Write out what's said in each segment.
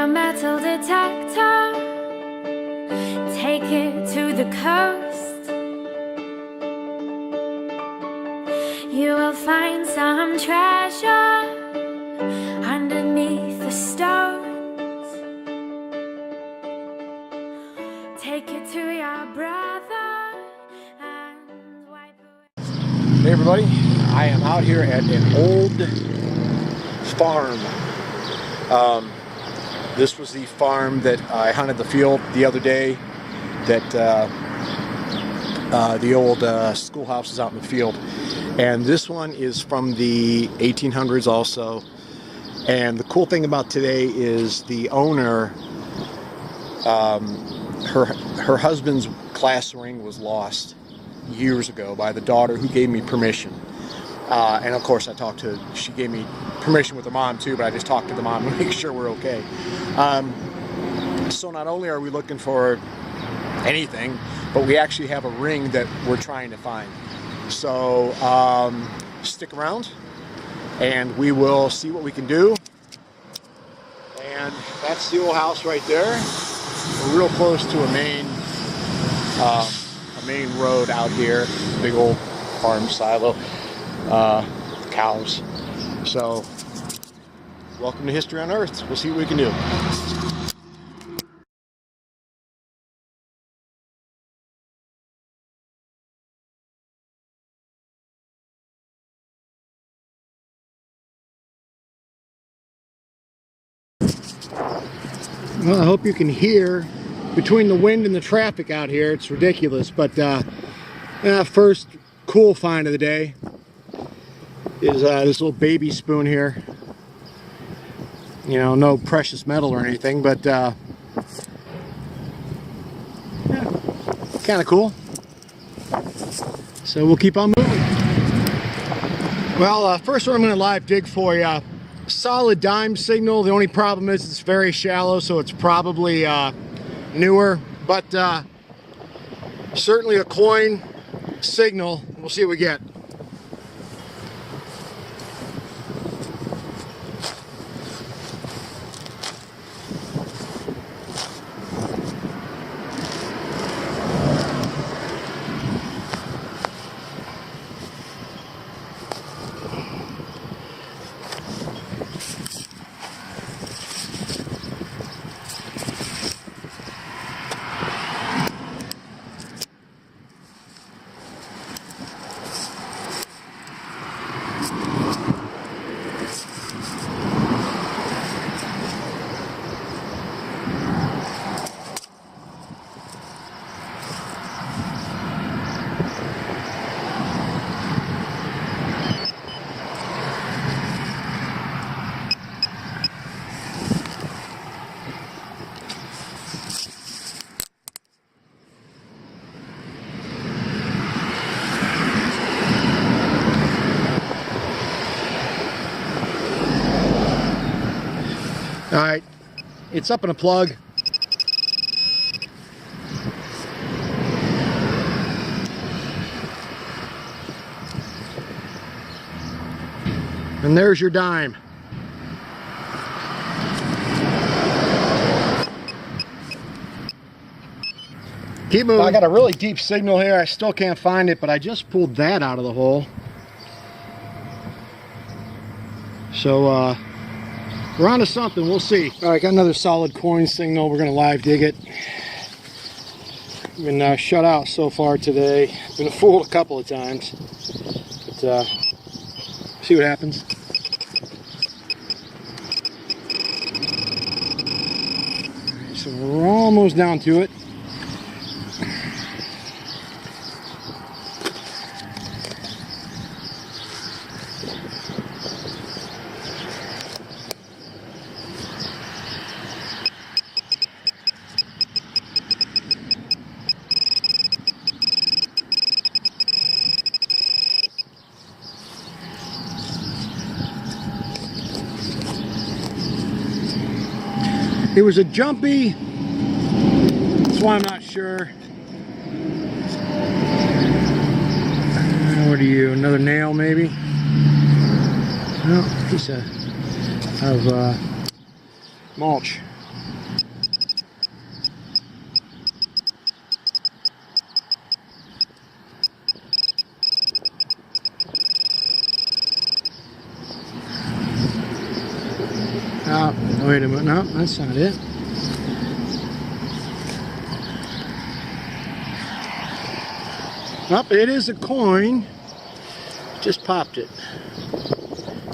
a metal detector, take it to the coast. You will find some treasure underneath the stones. Take it to your brother and wipe away. Hey everybody, I am out here at an old farm. This was the farm that I hunted the field the other day, that the old schoolhouse is out in the field. And this one is from the 1800s also. And the cool thing about today is the owner, her husband's class ring was lost years ago by the daughter who gave me permission. And of course she gave me permission with the mom too, but I just talked to the mom to make sure we're okay. So not only are we looking for anything, but we actually have a ring that we're trying to find. So stick around and we will see what we can do. And that's the old house right there. We're real close to a main road out here, big old farm silo, cows. So welcome to History on Earth. We'll see what we can do. Well, I hope you can hear between the wind and the traffic out here. It's ridiculous, but first cool find of the day is this little baby spoon here. You know, no precious metal or anything, but yeah, kind of cool. So we'll keep on moving. Well, first one I'm going to live dig for you. Solid dime signal. The only problem is it's very shallow, so it's probably newer, but certainly a coin signal. We'll see what we get. All right, it's up in a plug. And there's your dime. Keep moving. I got a really deep signal here. I still can't find it, but I just pulled that out of the hole. So, we're on to something, we'll see. All right, got another solid coin signal. We're gonna live dig it. Been shut out so far today. Been fooled a couple of times, but see what happens. All right, so we're almost down to it. It was a jumpy, that's why I'm not sure. What are you, another nail maybe? No, piece of mulch. no, that's not it. Nope, it is a coin. Just popped it.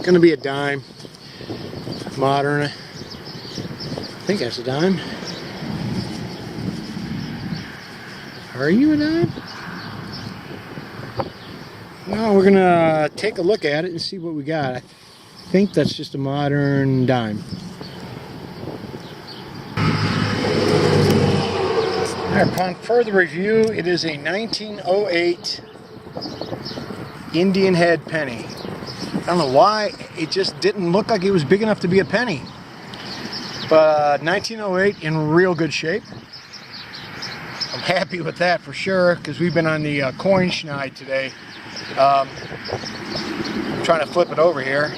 Gonna be a dime. Modern. I think that's a dime. Are you a dime? No, we're gonna take a look at it and see what we got. I think that's just a modern dime. Upon further review, it is a 1908 Indian head penny. I don't know why, it just didn't look like it was big enough to be a penny. But 1908 in real good shape. I'm happy with that for sure, because we've been on the coin schneid today. I'm trying to flip it over here.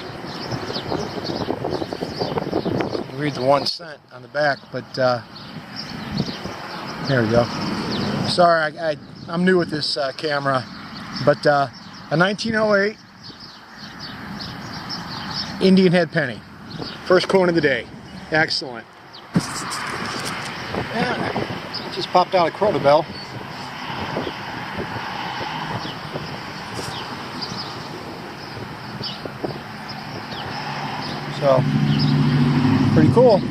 Read the 1 cent on the back, but there we go. Sorry, I'm new with this camera, but a 1908 Indian head penny. First coin of the day. Excellent. Yeah, just popped out a Crotal Bell. So, pretty cool.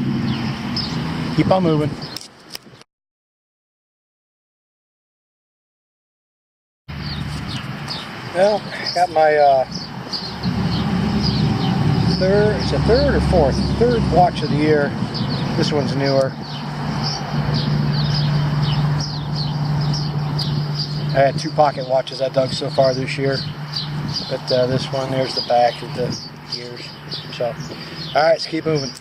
Keep on moving. Well, got my third or fourth? Third watch of the year. This one's newer. I had 2 pocket watches I dug so far this year. But this one, there's the back of the gears. So, alright, let's keep moving.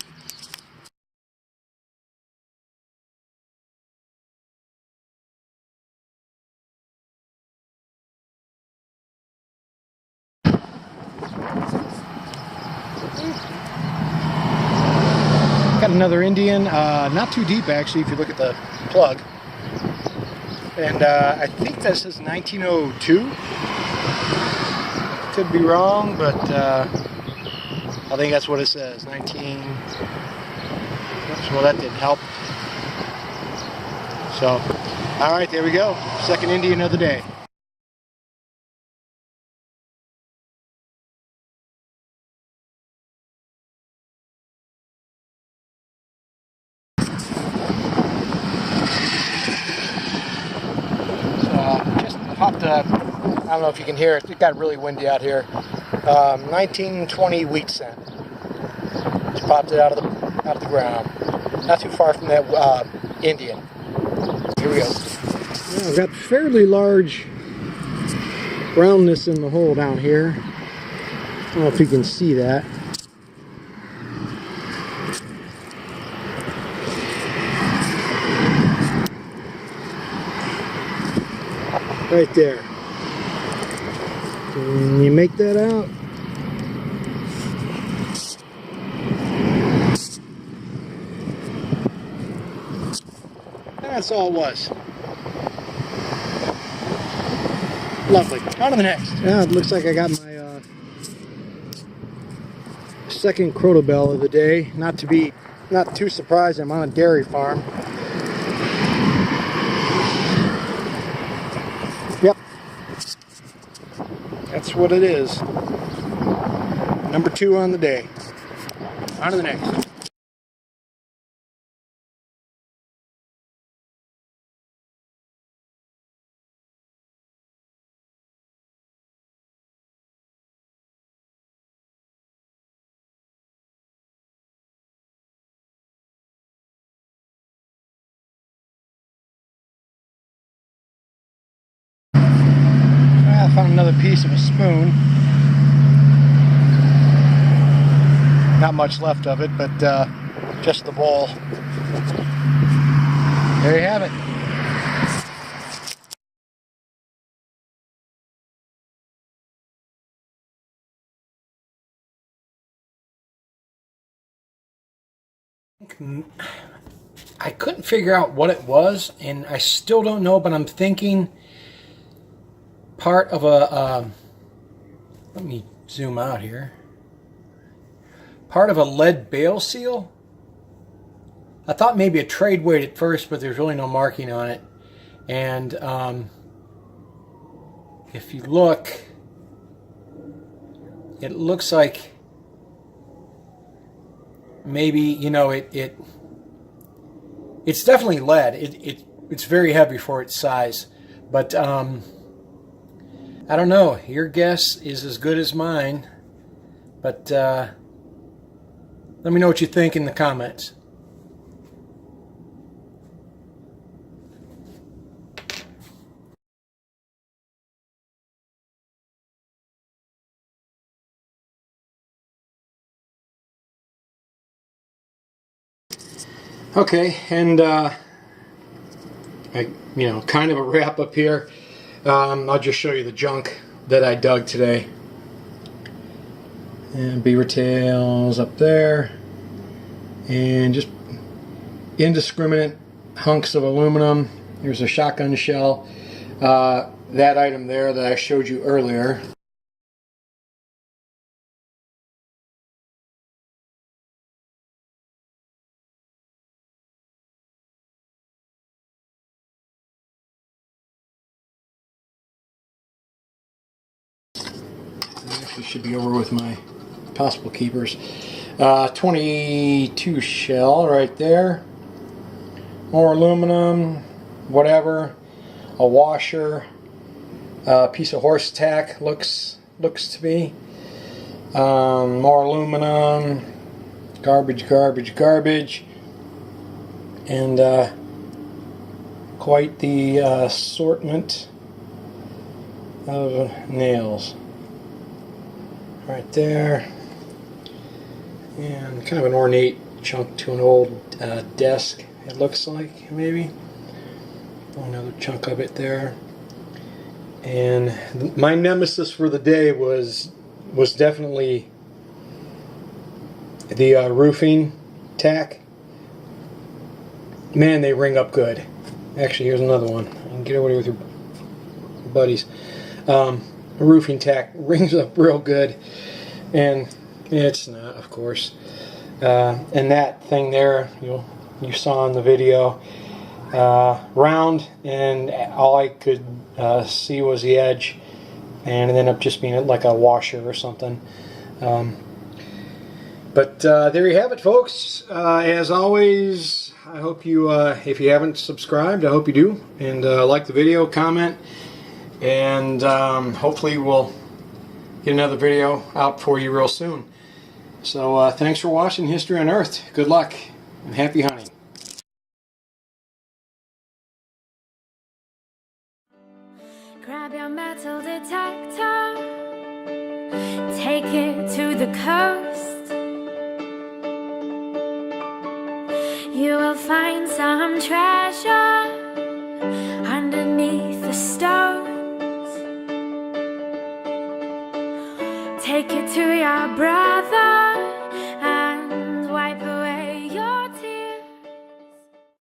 Got another Indian, not too deep actually if you look at the plug. And I think that says 1902. Could be wrong, but I think that's what it says. Oops, well, that didn't help. So, alright, there we go. Second Indian of the day. Just popped up. I don't know if you can hear it. It got really windy out here. 1920 wheat cent. Just popped it out of the ground. Not too far from that Indian. Here we go. Yeah, I've got fairly large roundness in the hole down here. I don't know if you can see that. Right there. Can you make that out? That's all it was. Lovely. On to the next. Yeah, it looks like I got my second Crotal Bell of the day. Not too surprised, I'm on a dairy farm. Yep. That's what it is. Number 2 on the day. On to the next. I found another piece of a spoon. Not much left of it, but just the bowl. There you have it. I couldn't figure out what it was, and I still don't know, but I'm thinking part of a, let me zoom out here, part of a lead bale seal. I thought maybe a trade weight at first, but there's really no marking on it. And if you look, it looks like maybe, you know, it's definitely lead. It's very heavy for its size, but I don't know. Your guess is as good as mine, but let me know what you think in the comments. Okay, and kind of a wrap up here. I'll just show you the junk that I dug today. And beaver tails up there, and just indiscriminate hunks of aluminum. Here's a shotgun shell. That item there that I showed you earlier. Actually should be over with my possible keepers. 22 shell right there. More aluminum, whatever. A washer. A piece of horse tack looks to be. More aluminum. Garbage. And quite the assortment of nails. Right there, and kind of an ornate chunk to an old desk, it looks like, maybe. Another chunk of it there. And my nemesis for the day was definitely the roofing tack. Man, they ring up good. Actually, here's another one. You can get over there with your buddies. Roofing tack rings up real good, and it's not, of course. And that thing there, you saw in the video, round, and all I could see was the edge, and it ended up just being like a washer or something. But there you have it, folks. As always, I hope you, if you haven't subscribed, I hope you do, and like the video, comment. And hopefully we'll get another video out for you real soon. So thanks for watching History on Earth. Good luck and happy hunting. Grab your metal detector, take it to the coast. You will find some treasure underneath the stones. Take it to your brother